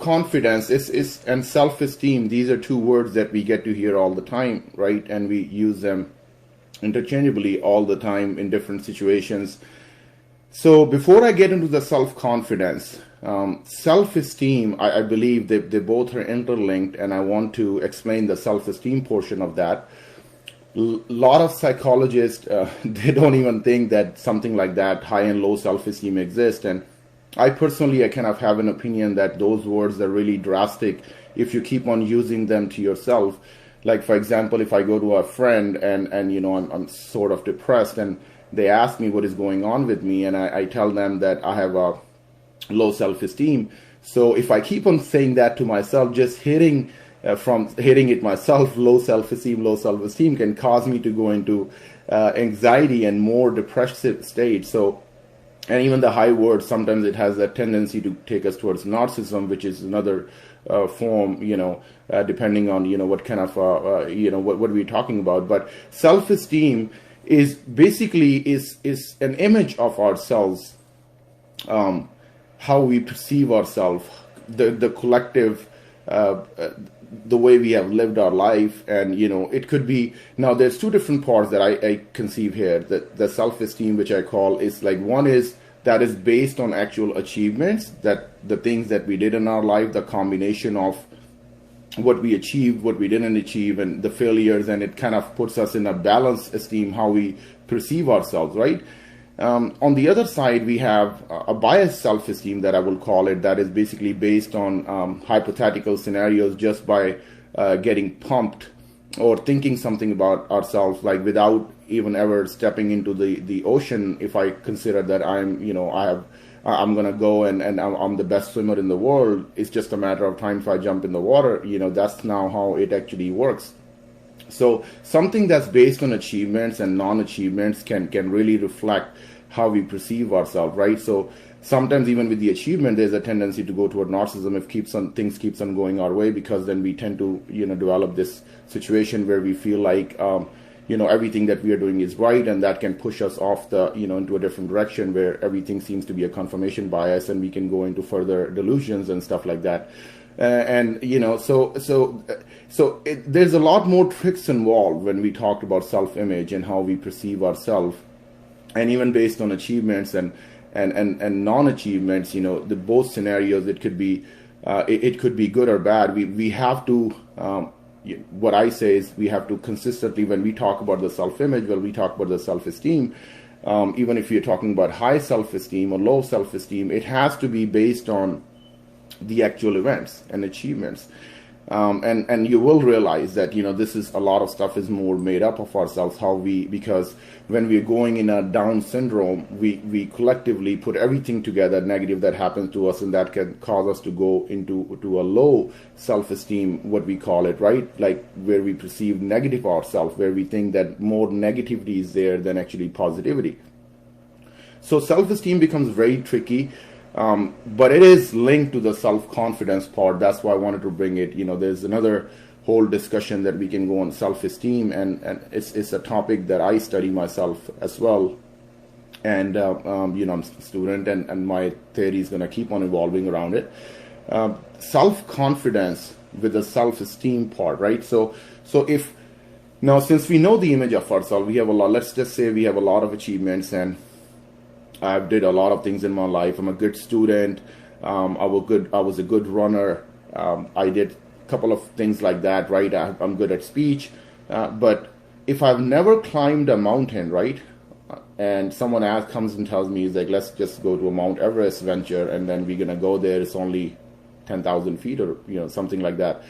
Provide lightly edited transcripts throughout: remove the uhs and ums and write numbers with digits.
self-confidence is and self-esteem, these are two words that we get to hear all the time, right? And we use them interchangeably all the time in different situations. So before I get into the self-confidence, self-esteem, I believe they both are interlinked, and I want to explain the self-esteem portion of that. Lot of psychologists, they don't even think that something like that, high and low self-esteem, exists. And I personally, I kind of have an opinion that those words are really drastic if you keep on using them to yourself. Like, for example, if I go to a friend and you know, I'm sort of depressed, and they ask me what is going on with me, and I tell them that I have a low self-esteem. So if I keep on saying that to myself, just hitting it myself, low self-esteem can cause me to go into anxiety and more depressive state. So, and even the high word, sometimes it has a tendency to take us towards narcissism, which is another form, you know, depending on, you know, what kind of, you know, what we're talking about. But self-esteem is basically is an image of ourselves, how we perceive ourselves, the collective, the way we have lived our life. And you know, it could be, now there's two different parts that I conceive here. The self-esteem, which I call, is like, one is that is based on actual achievements, that the things that we did in our life, the combination of what we achieved, what we didn't achieve, and the failures, and it kind of puts us in a balanced esteem, how we perceive ourselves, right? On the other side, we have a biased self-esteem, that I will call it, that is basically based on hypothetical scenarios, just by getting pumped or thinking something about ourselves, like without even ever stepping into the ocean. If I consider that I'm, you know, I'm gonna go and I'm the best swimmer in the world, it's just a matter of time if I jump in the water, you know, that's now how it actually works. So something that's based on achievements and non-achievements can really reflect how we perceive ourselves, right? So sometimes even with the achievement, there's a tendency to go toward narcissism if things keeps on going our way, because then we tend to, you know, develop this situation where we feel like, you know, everything that we are doing is right, and that can push us off the, you know, into a different direction where everything seems to be a confirmation bias, and we can go into further delusions and stuff like that. And you know, there's a lot more tricks involved when we talk about self-image and how we perceive ourselves, and even based on achievements and non-achievements. You know, the both scenarios, it could be it could be good or bad. We have to, what I say is, we have to consistently, when we talk about the self-image, when we talk about the self-esteem, even if you're talking about high self-esteem or low self-esteem, it has to be based on the actual events and achievements. And you will realize that, you know, this is, a lot of stuff is more made up of ourselves, because when we're going in a Down syndrome, we collectively put everything together negative that happens to us, and that can cause us to go into a low self-esteem, what we call it, right? Like where we perceive negative ourselves, where we think that more negativity is there than actually positivity. So self-esteem becomes very tricky. But it is linked to the self-confidence part. That's why I wanted to bring it. You know, there's another whole discussion that we can go on self-esteem, and it's a topic that I study myself as well. And, you know, I'm a student, and my theory is going to keep on evolving around it. Self-confidence with the self-esteem part, right? So if, now since we know the image of ourselves, we have a lot, let's just say we have a lot of achievements, and I did a lot of things in my life. I'm a good student. I was a good runner. I did a couple of things like that, right? I'm good at speech. But if I've never climbed a mountain, right? And someone else comes and tells me, like, let's just go to a Mount Everest venture, and then we're gonna go there. It's only 10,000 feet, or you know, something like that.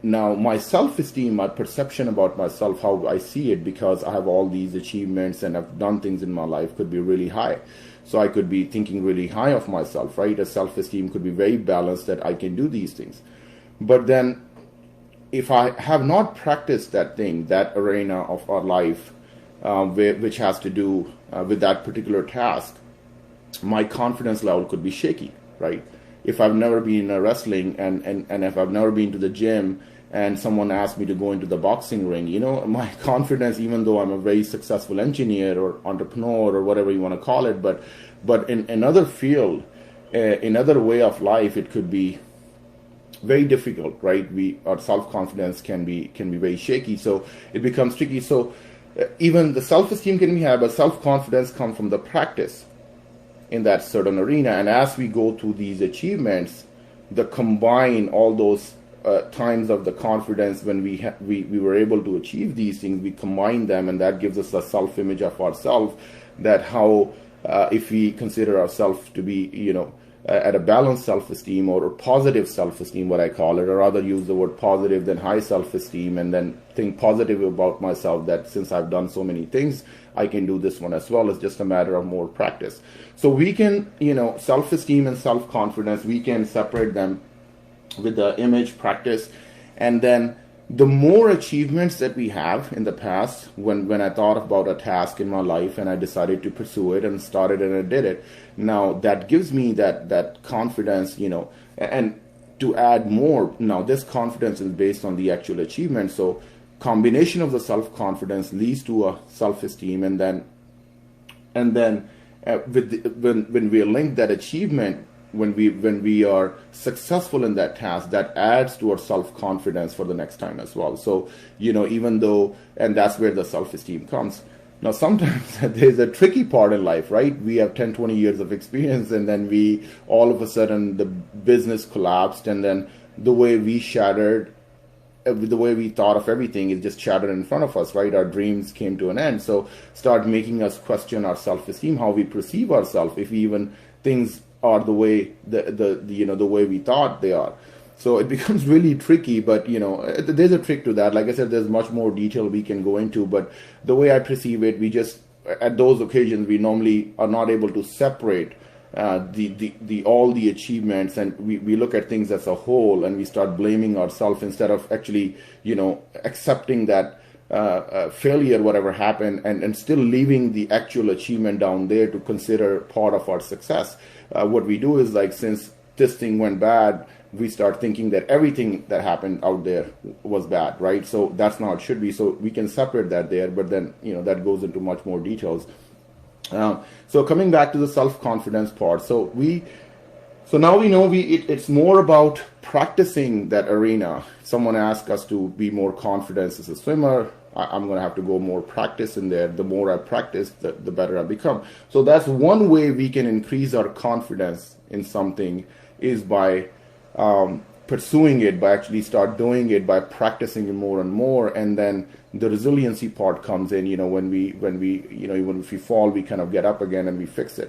Now, my self-esteem, my perception about myself, how I see it, because I have all these achievements and I've done things in my life, could be really high. So I could be thinking really high of myself, right? A self-esteem could be very balanced, that I can do these things. But then if I have not practiced that thing, that arena of our life, which has to do with that particular task, my confidence level could be shaky, right? If I've never been in wrestling, and if I've never been to the gym, and someone asked me to go into the boxing ring, you know, my confidence, even though I'm a very successful engineer or entrepreneur or whatever you want to call it, but in another field, in other way of life, it could be very difficult, right? Our self-confidence can be very shaky, so it becomes tricky. So even the self-esteem can be had, but self-confidence comes from the practice in that certain arena. And as we go through these achievements, the combine all those times of the confidence when we were able to achieve these things, we combine them, and that gives us a self-image of ourselves. That how if we consider ourselves to be, at a balanced self-esteem or positive self-esteem, what I call it, or rather use the word positive than high self-esteem, and then think positive about myself, that since I've done so many things, I can do this one as well. It's just a matter of more practice. So we can, self-esteem and self-confidence, we can separate them with the image practice. And then the more achievements that we have in the past, when I thought about a task in my life and I decided to pursue it and started and I did it, now that gives me that confidence, and to add more, now this confidence is based on the actual achievement. So combination of the self-confidence leads to a self-esteem, and then when we link that achievement, when we are successful in that task, that adds to our self-confidence for the next time as well. So, even though, and that's where the self-esteem comes. Now, sometimes there's a tricky part in life, right? We have 10, 20 years of experience, and then all of a sudden, the business collapsed, and then the way we shattered, the way we thought of everything is just shattered in front of us, right? Our dreams came to an end. So start making us question our self-esteem, how we perceive ourselves, if even things are the way the way we thought they are. So it becomes really tricky, but there's a trick to that. Like I said, there's much more detail we can go into, but the way I perceive it, we just, at those occasions, we normally are not able to separate all the achievements, and we look at things as a whole, and we start blaming ourselves instead of actually accepting that failure, whatever happened, and still leaving the actual achievement down there to consider part of our success. What we do is, like, since this thing went bad, we start thinking that everything that happened out there was bad, right? So that's not how it should be. So we can separate that there, but then that goes into much more details. So coming back to the self-confidence part, so now we know it's more about practicing that arena. Someone asked us to be more confident as a swimmer. I'm going to have to go more practice in there. The more I practice, the better I become. So that's one way we can increase our confidence in something, is by pursuing it, by actually start doing it, by practicing it more and more. And then the resiliency part comes in, when we even if we fall, we kind of get up again and we fix it.